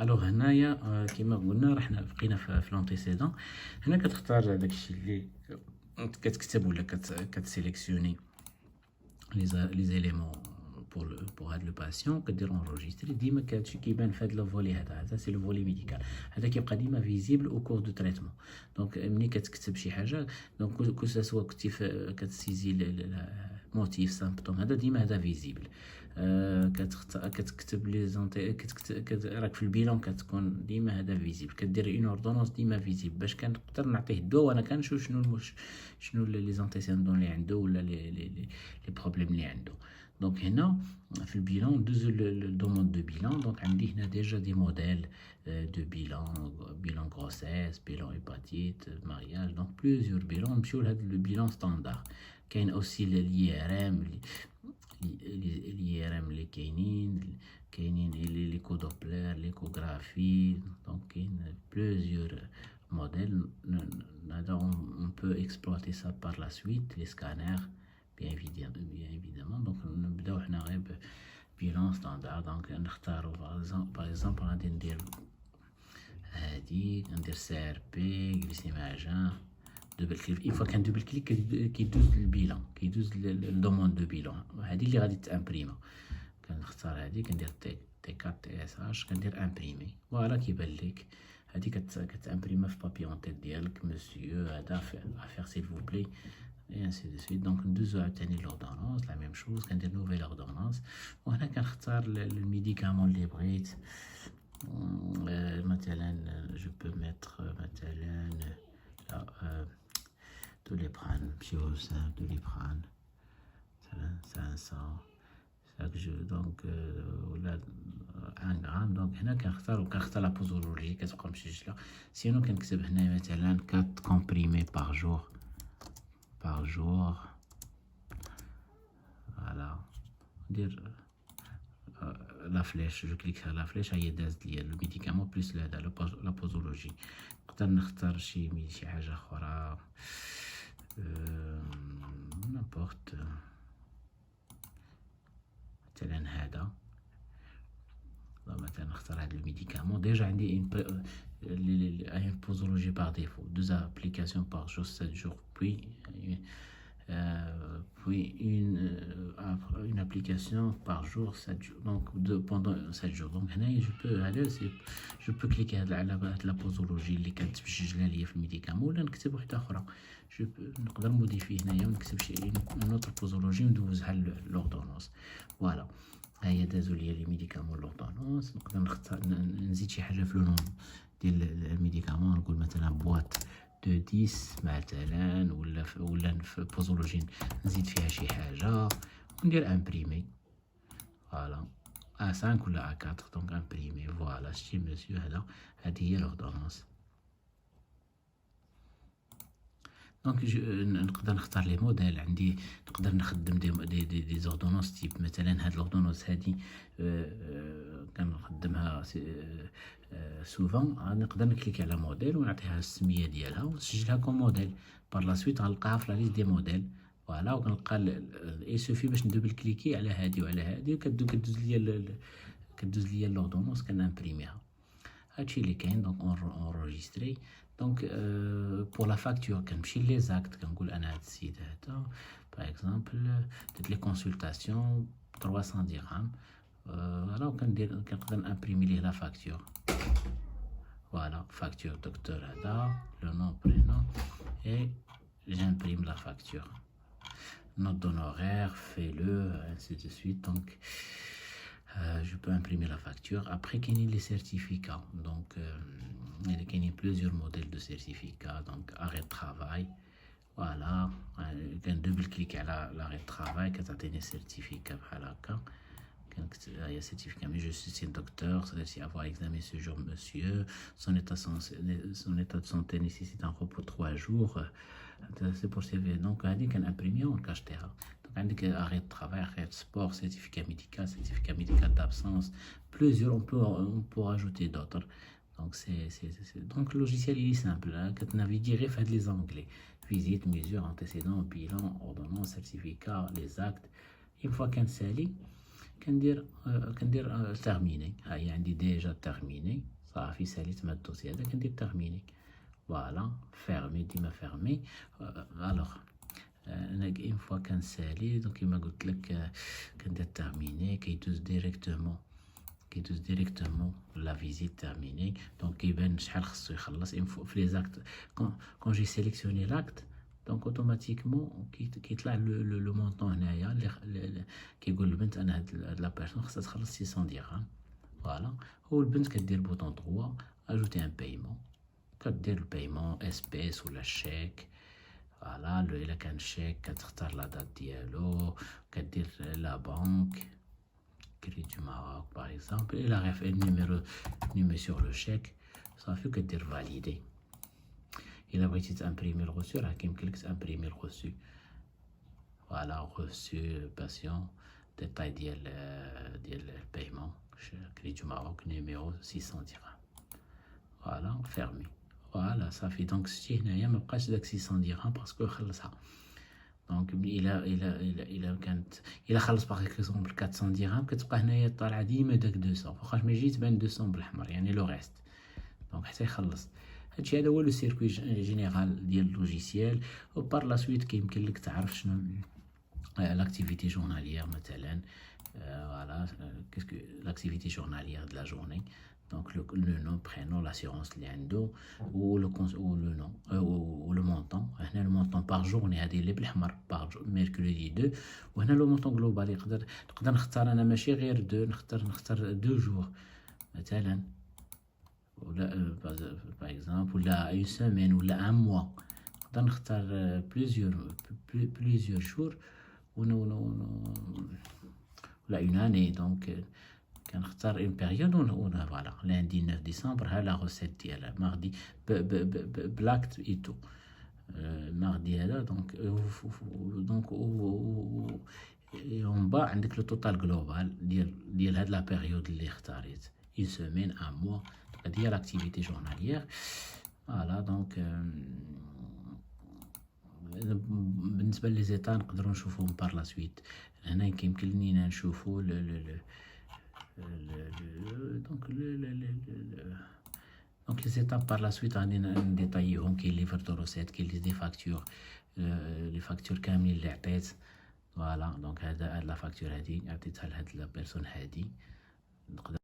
الوغ هنايا كيما قلنا رحنا بقينا في لونتيسيدون. هنا كتختار داكشي اللي كتكتب ولا كتسيليكسيوني لي زيليمون بور هاد لو باسيون، كدير انجستري. ديما كهادشي كيبان في هاد لو فولي، هذا سي لو فولي ميديكال، هذا كيبقى ديما فيزيبل او كور دو تريتمون. دونك ملي كتكتب شي حاجه، دونك كو سوا كنتي كتسيزي موتيف سامبتوم، هذا ديما هذا فيزيبل. كتكتب لي زونتي، راك في البيلون كتكون ديما هذا فيزيبل. كدير اون اوردونونس ديما فيزيبل باش كنقدر نعطيه الدواء وانا كنشوف شنو لي زونتيسيندون اللي عنده ولا لي بروبليم اللي عنده. دونك هنا في البيلان ندوزو للدوموند دو بيلان. دونك عندي هنا ديجا دي موديل دو بيلان غروسيس، بيلان هيباتيت، مارياج، دونك بليزيور بيلان. نمشيو لهاد لو بيلان ستاندار. كاين اوسي لي ار ام، لي ار ام اللي كاينين ليكودوبلير، ليكوغرافي. دونك كاين بليزيور موديل. هذا on peut exploiter ça par la suite, les scanners bien évidemment. donc نبداو حنا غير بيلان ستاندار. دونك نختارو باغ اكزومبل غادي ندير هادي، ندير سي ار بي غليسيمي اجان دوبل كليك. اون فوا كان دوبل كليك كيدوز للبيلان، كيدوز للدوموند دو بيلان. هادي اللي غادي تامبريما، كنختار هادي، كندير تي 4 تي اس اش، كندير امبريمي. فوالا كيبان لك هادي كتامبريما في بابي تيت ديالك. مسيو هذا افير سيل فو بلي et ainsi de suite. دونك ندوزو عاوتاني لوردونونس، لا ميم شوز، كندير نوفيل اوردونونس. وهنا كنختار الميديكامون اللي بغيت. مثلا جو بو ميتر مثلا دوليبران، نمشيو دوليبران مثلا 500 chaque jour. دونك ولا 1 غرام. دونك هنا كنختار لا بوزولوجي كتبقى مسجله. سينو كنكتب هنا مثلا 4 كومبريمي باغ جور فوالا. ندير لا فليش، جو كليك على لا فليش، هي دازت ليا الميديكامون بليس هذا لا بوزولوجي. نقدر نختار شي حاجه اخرى، نابورت مثلا هذا. مثلا نختار هذا الميديكامون. ديجا عندي une posologie par défaut, 2 applications par jour, 7 jours, puis une application par jour, 7 jours, donc pendant 7 jours. Donc هنا je peux cliquer على la posologie اللي كانت مسجله ليا في الميديكامون، ولا نكتب واحده اخرى. نقدر موديفي هنايا ونكتب شي نوتر بوزولوجي وندوزها لوردونونس. فوالا هيا دازو ليا لي ميديكامون لوردونونس. نقدر نختار نزيد شي حاجه في لونوم ديال الميديكامون، نقول مثلا بواط دو 10 مثلا، ولا في بوزولوجي نزيد فيها شي حاجه وندير امبريمي. فوالا A5 ولا A4. دونك امبريمي. فوالا شتي مسيو هذه هي لوردونونس. دونك نقدر نختار لي موديل عندي. نقدر نخدم دي زوردونونس تيب. مثلا هاد لوردونونس هادي كنخدمها سوفون. نقدر نكليك على موديل ونعطيها السميه ديالها ونسجلها كوم موديل. بار لا سويت غنلقاها في لا ليست دي موديل. فوالا وكنلقى يسوفي باش ندوبل كليكي على هادي وعلى هادي، كدوز ليا لوردونونس كنامبريميها. هادشي اللي كاين. دونك اونجستري. دونك بور لا فاكتور كنمشي لي زاكت، كنقول انا هاد السيد هذا باغ اكزومبل درت لي كونسلطاسيون 300 درهم. فوالا كنقدر نامبريمي ليه لا فاكتور. فوالا فاكتور دكتور هذا، لو نون برينون، et j'imprime la facture. Note d'honoraire, fais-le, ainsi de suite. Donc je peux imprimer la facture. Après qu'il y ait les certificats, donc il y a plusieurs modèles de certificats. Donc arrêt de travail, voilà, un double clic à l'arrêt de travail que ça donne certificat. Voilà, il y a certificat, mais je suis un docteur, c'est avoir examiné ce jour monsieur, son état de santé nécessite un repos 3 jours. C'est pour CV. Donc on dit qu'on imprime on cache terre. Donc on dit que arrêt de travail, arrêt de sport, certificat médical d'absence, plusieurs. On peut rajouter d'autres. Donc donc le logiciel il est simple. Quand naviguer fait les onglets visite, mesure, antécédent, bilan, ordonnance, certificat, les actes. Une fois qu'un sali, كندير تيرميني. ها هي عندي ديجا تيرميني صافي، ساليت مع الدوسي هذا كندير تيرميني. فوالا فيرمي ديما فيرمي. الوغ انا اون فوا كنسالي دونك كيما قلت لك كندير تيرميني، كيدوز ديريكتومون لا فيزيت تيرميني. دونك كيبان شحال خصو يخلص في لي زاكت. كون جي سيليكسيوني لاكت دونك اوتوماتيكمون كيطلع لو مونطون هنايا اللي كيقول البنت انا هاد لا بيرسون خصها تخلص 600 درهم. فوالا هو البنت كدير بوطون 3 اجوتي ان بايمون، كدير البايمون اسبيس ولا شيك. فوالا الا كان شيك كتختار لا دات ديالو، كدير لا بنك كريدي دو ماروك باغ اكزومبل، الا غير النيميرو سور لو شيك صافي وكدير فاليدي. الا بغيتي تامبريمي الغوسو راه كيمكن لك تامبريمي الغوسو. فوالا غوسو باسيون ديتاي ديال البايمون كريدي دو ماروك نيميرو 600 درهم. فوالا فيرمي. فوالا صافي دونك شتي هنايا مبقاش داك 600 درهم باسكو خلصها. دونك الا خلص باغ اكزومبل 400 درهم كتبقى هنايا طالعه ديما داك 200، واخاش ما يجي تبان 200 بالاحمر يعني لو ريست. دونك حتى يخلص. هادشي هذا هو لو سيركوي جينيرال ديال اللوجيسيال. و بار لا سويت كيمكن لك تعرف شنو لاكتيفيتي جورناليير مثلا. فوالا كيسكو لاكتيفيتي جورناليير دو لا جورني. دونك لو نوم برينون لاسيغونس اللي عنده و لو نوم و لو مونطون. هنا لو مونطون باغ جورني هذه اللي بالاحمر باغ ميركوريدي 2. وهنا لو مونطون جلوبال نقدر نختار انا ماشي غير 2، نختار 2 جور مثلا، ولا باغ اكزومبل ولا اون سيمين ولا ان موا. نقدر نختار بليزيور شهور ولا اون اني. دونك كنختار اون بيريود و فوالا لاندي 9 ديسمبر ها لا غوسيت ديالها ماردي بلاكت ايتو ماردي هذا. دونك اون با عندك لو توتال جلوبال ديال هاد لا بيريود اللي اختاريت اون سيمين ان موا. هذه هي لاكتيفيتي جورناليير. فوالا دونك بالنسبه لي زيتا نقدروا نشوفوهم بار لا سويت. هنا كيمكن لينا نشوفوا دونك لي زيتاب بار لا سويت غادي نديطاييهم. كاين لي فيرتو روسيت، كاين لي دي فاكتور، لي فاكتور كاملين اللي عطيت. فوالا دونك هاد لا فاكتور هادي عطيتها لهاد لا بيرسون هادي. نقدر